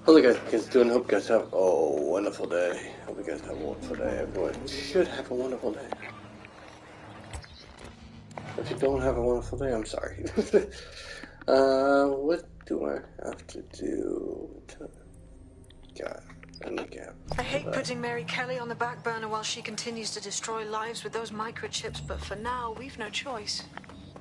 Hello guys doing? Hope you guys have a wonderful day. Hope you guys have a wonderful day. Everyone should have a wonderful day. If you don't have a wonderful day, I'm sorry. What do I have to do? God, I hate putting Mary Kelly on the back burner while she continues to destroy lives with those microchips, but for now, we've no choice.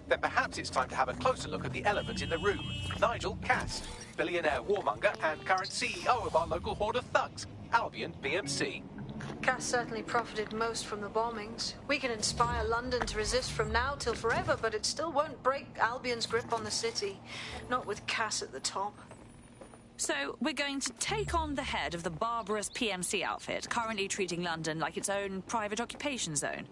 Then perhaps it's time to have a closer look at the elephant in the room, Nigel Cass, billionaire warmonger and current CEO of our local horde of thugs, Albion PMC. Cass certainly profited most from the bombings. We can inspire London to resist from now till forever, but it still won't break Albion's grip on the city. Not with Cass at the top. So, we're going to take on the head of the barbarous PMC outfit, currently treating London like its own private occupation zone.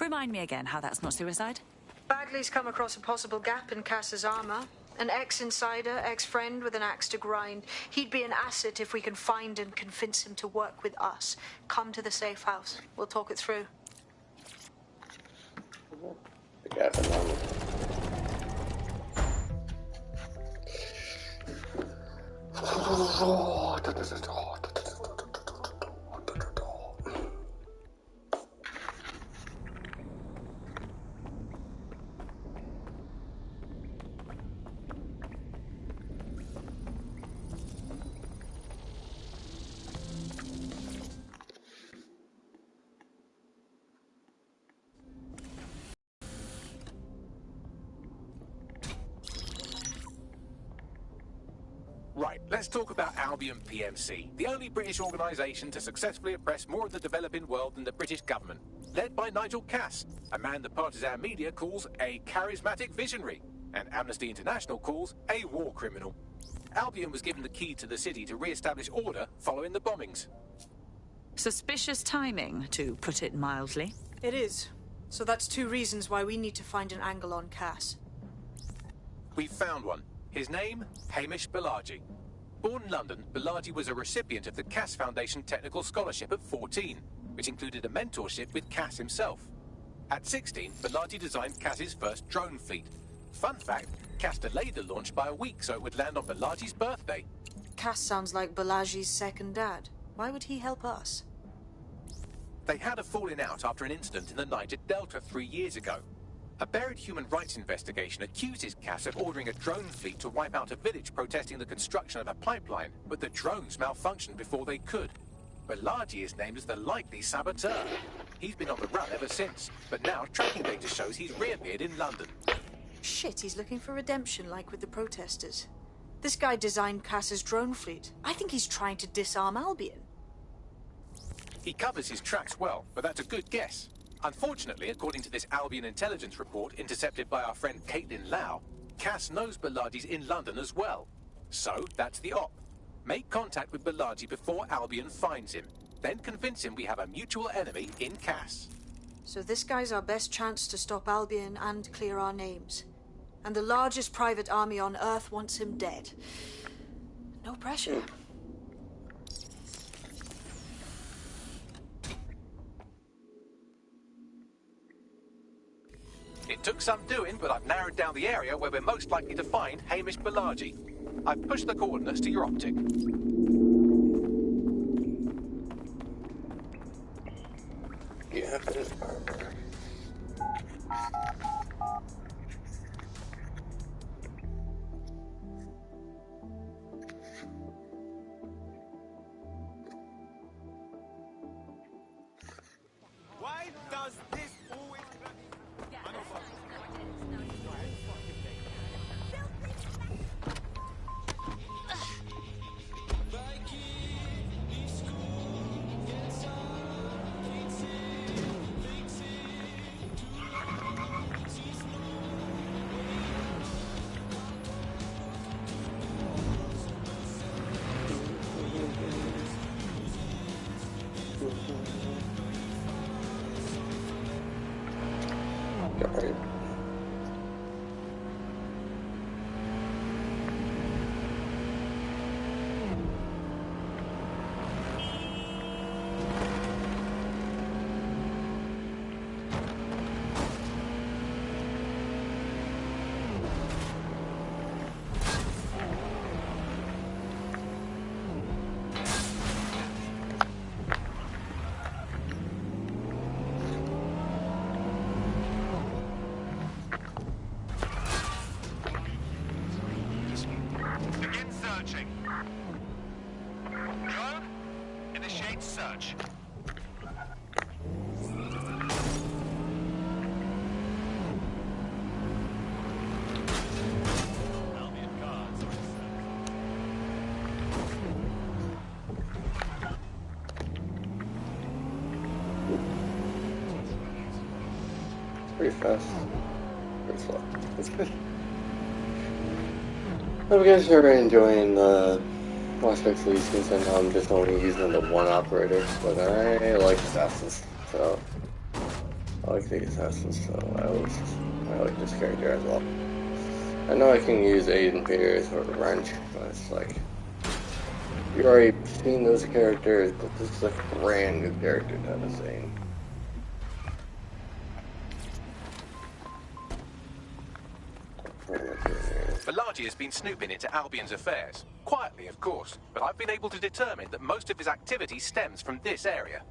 Remind me again how that's not suicide? Bagley's come across a possible gap in Cass's armor. An ex-insider, ex-friend with an axe to grind. He'd be an asset if we can find and convince him to work with us. Come to the safe house. We'll talk it through. The gap in armor. Right, let's talk about Albion PMC, the only British organisation to successfully oppress more of the developing world than the British government, led by Nigel Cass, a man the partisan media calls a charismatic visionary, and Amnesty International calls a war criminal. Albion was given the key to the city to re-establish order following the bombings. Suspicious timing, to put it mildly. It is. So that's two reasons why we need to find an angle on Cass. We've found one. His name, Hamish Balaji. Born in London, Balaji was a recipient of the Cass Foundation Technical Scholarship at 14, which included a mentorship with Cass himself. At 16, Balaji designed Cass's first drone fleet. Fun fact, Cass delayed the launch by a week so it would land on Balaji's birthday. Cass sounds like Balaji's second dad. Why would he help us? They had a falling out after an incident in the Niger Delta 3 years ago. A buried human rights investigation accuses Cass of ordering a drone fleet to wipe out a village protesting the construction of a pipeline, but the drones malfunctioned before they could. Balaji is named as the likely saboteur. He's been on the run ever since, but now tracking data shows he's reappeared in London. Shit, he's looking for redemption like with the protesters. This guy designed Cass's drone fleet. I think he's trying to disarm Albion. He covers his tracks well, but that's a good guess. Unfortunately, according to this Albion intelligence report intercepted by our friend Caitlin Lau, Cass knows Balaji's in London as well. So, that's the op. Make contact with Balaji before Albion finds him. Then convince him we have a mutual enemy in Cass. So this guy's our best chance to stop Albion and clear our names. And the largest private army on Earth wants him dead. No pressure. It took some doing, but I've narrowed down the area where we're most likely to find Hamish Balaji. I've pushed the coordinates to your optic. Yeah, it is Armour. Why does this always... Alright. charge. Pretty fast. Pretty slow. It's good. Hope you guys are enjoying the prospects of these things. I know I'm just only using the one operator, but I like assassins, so I like the assassins, so I like this character as well. I know I can use Aiden Peters or Wrench, but it's like you've already seen those characters, but this is like a brand new character type of thing. Balaji has been snooping into Albion's affairs. Quietly, of course, but I've been able to determine that most of his activity stems from this area.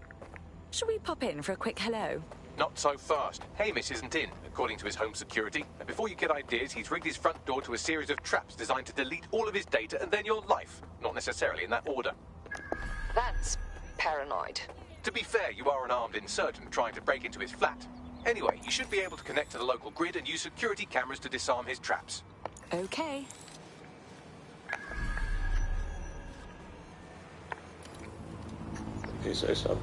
Should we pop in for a quick hello? Not so fast. Hamish isn't in, according to his home security. And before you get ideas, he's rigged his front door to a series of traps designed to delete all of his data and then your life. Not necessarily in that order. That's paranoid. To be fair, you are an armed insurgent trying to break into his flat. Anyway, you should be able to connect to the local grid and use security cameras to disarm his traps. Okay. If you say so.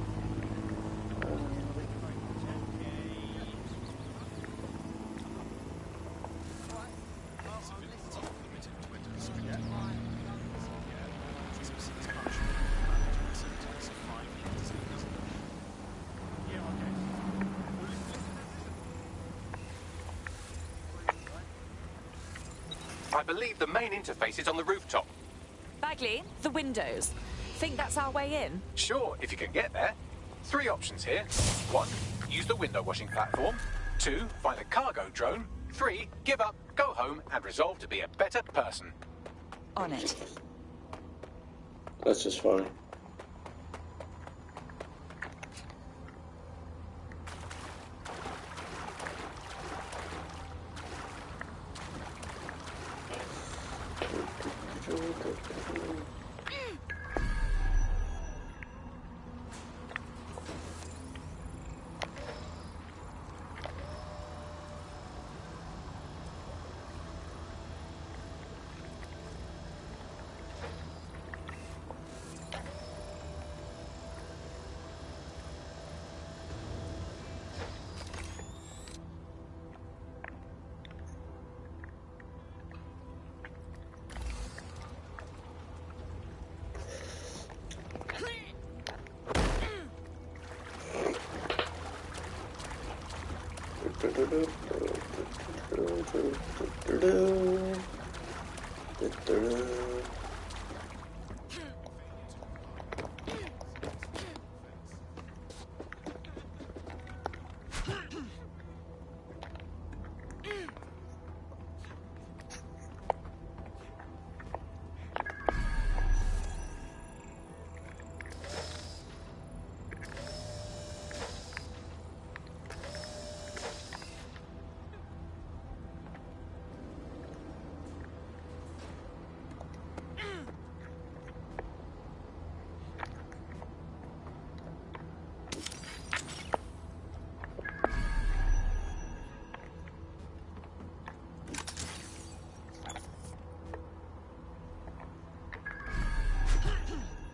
I believe the main interface is on the rooftop. Bagley, the windows. Think that's our way in? Sure, if you can get there. 3 options here. 1, use the window washing platform. 2, find a cargo drone. 3, give up, go home, and resolve to be a better person. On it. That's just funny.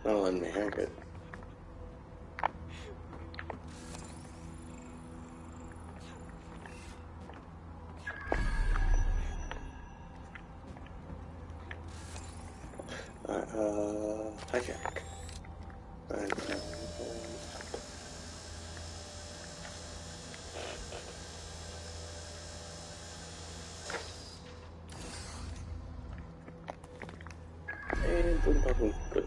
Not letting me hack it. Hijack. And boom, boom, boom. Good.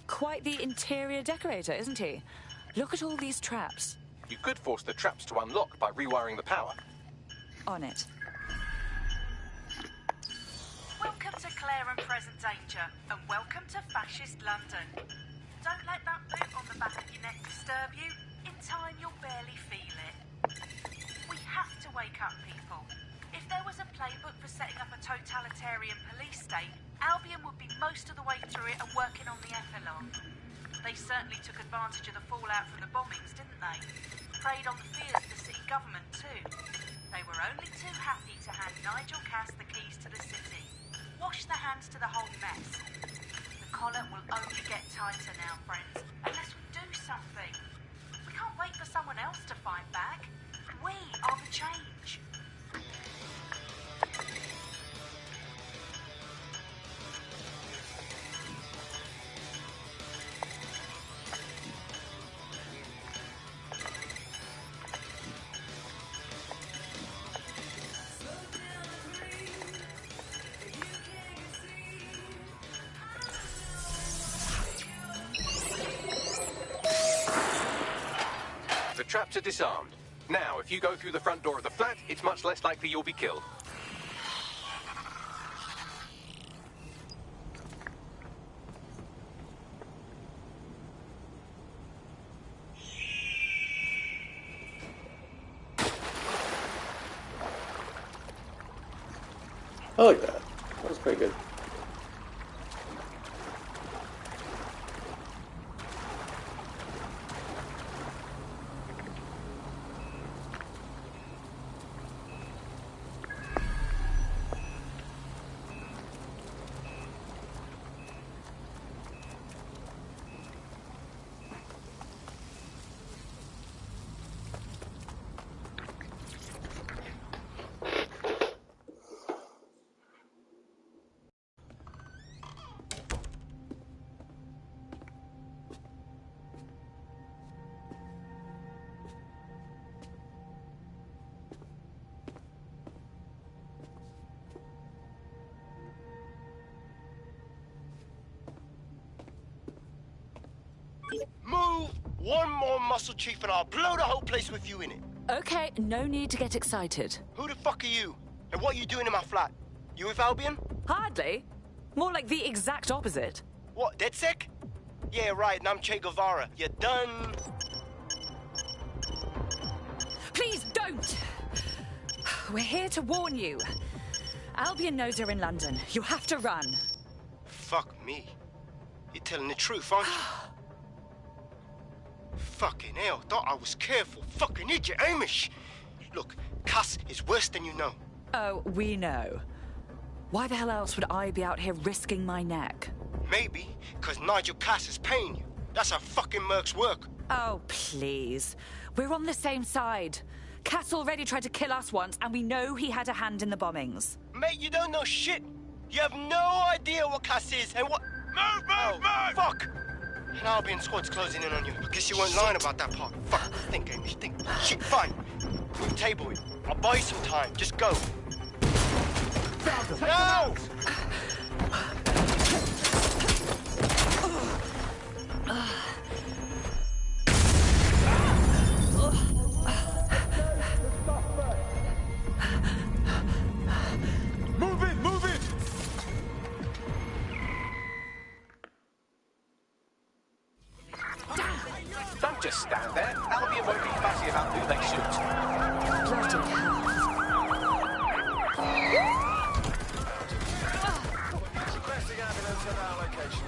Quite the interior decorator, isn't he? Look at all these traps. You could force the traps to unlock by rewiring the power. On it. Welcome to declare and present danger, and welcome to fascist London. Don't let that boot on the back of your neck disturb you. In time, you'll barely feel it. We have to wake up, people. If there was a playbook for setting up a totalitarian police state, Albion would be most of the way through it and working on the epilogue. They certainly took advantage of the fallout from the bombings, didn't they? Preyed on the fears of the city government, too. They were only too happy to hand Nigel Cass the keys to the city. Wash their hands to the whole mess. The collar will only get tighter now, friends, unless we do something. We can't wait for someone else to fight back. We are the change. The traps are disarmed. Now, if you go through the front door of the flat, it's much less likely you'll be killed. I like that. That was pretty good. Move one more muscle, Chief, and I'll blow the whole place with you in it. Okay, no need to get excited. Who the fuck are you? And what are you doing in my flat? You with Albion? Hardly. More like the exact opposite. What, DedSec? Yeah, right, and I'm Che Guevara. You done? Please don't! We're here to warn you. Albion knows you're in London. You have to run. Fuck me. You're telling the truth, aren't you? Fucking hell, thought I was careful. Fucking idiot, Amish. Look, Cass is worse than you know. Oh, we know. Why the hell else would I be out here risking my neck? Maybe, because Nigel Cass is paying you. That's how fucking mercs work. Oh, please. We're on the same side. Cass already tried to kill us once, and we know he had a hand in the bombings. Mate, you don't know shit. You have no idea what Cass is and what... Move! Fuck! An Albion squad's closing in on you. I guess you weren't lying about that part. Fuck, think, Amish, think. Shit, fine. We'll table it. I'll buy you some time. Just go. No! Move it! Don't just stand there. Albion won't be fussy about who they shoot. Bloody hell. Requesting ambulance at our location,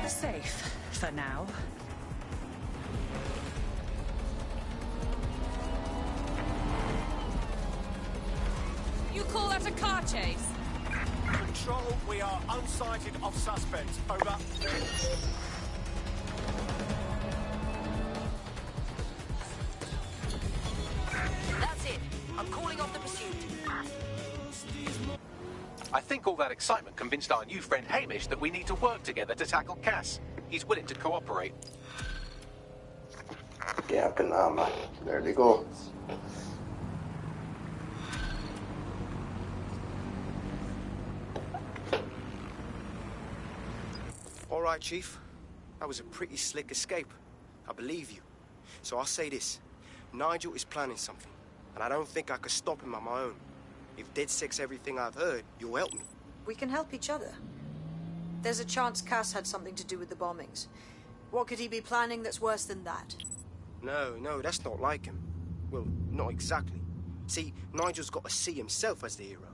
Safe for now. You call that a car chase? Control, we are unsighted of suspects. Over. That's it. I'm calling off the pursuit. I think all that excitement convinced our new friend Hamish that we need to work together to tackle Cass. He's willing to cooperate. Gap in armor. There they go. All right, Chief. That was a pretty slick escape. I believe you. So I'll say this. Nigel is planning something, and I don't think I could stop him on my own. If DedSec's everything I've heard, you'll help me. We can help each other. There's a chance Cass had something to do with the bombings. What could he be planning that's worse than that? No, that's not like him. Well, not exactly. See, Nigel's got to see himself as the hero.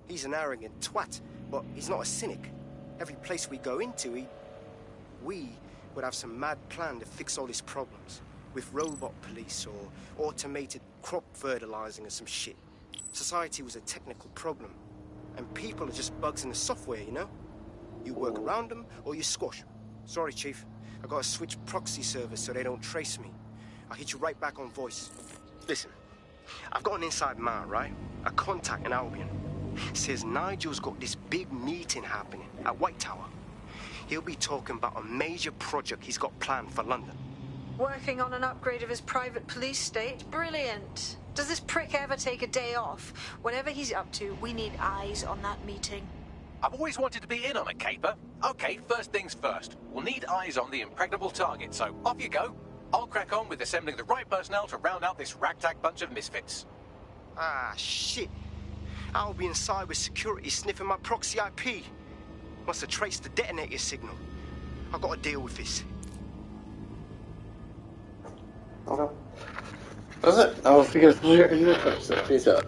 He's an arrogant twat, but he's not a cynic. Every place we go into, we would have some mad plan to fix all his problems. With robot police or automated crop fertilizing or some shit. Society was a technical problem. And people are just bugs in the software, you know? You work around them or you squash them. Sorry, Chief. I gotta switch proxy servers so they don't trace me. I'll hit you right back on voice. Listen, I've got an inside man, right? A contact in Albion. Says Nigel's got this big meeting happening at White Tower. He'll be talking about a major project he's got planned for London. Working on an upgrade of his private police state? Brilliant. Does this prick ever take a day off? Whatever he's up to, we need eyes on that meeting. I've always wanted to be in on a caper. Okay, first things first. We'll need eyes on the impregnable target, so off you go. I'll crack on with assembling the right personnel to round out this ragtag bunch of misfits. Ah, shit. Albion cybersecurity sniffing my proxy IP. Must have traced the detonator signal. I've got to deal with this. Okay. That's it. I will figure it out. Peace out.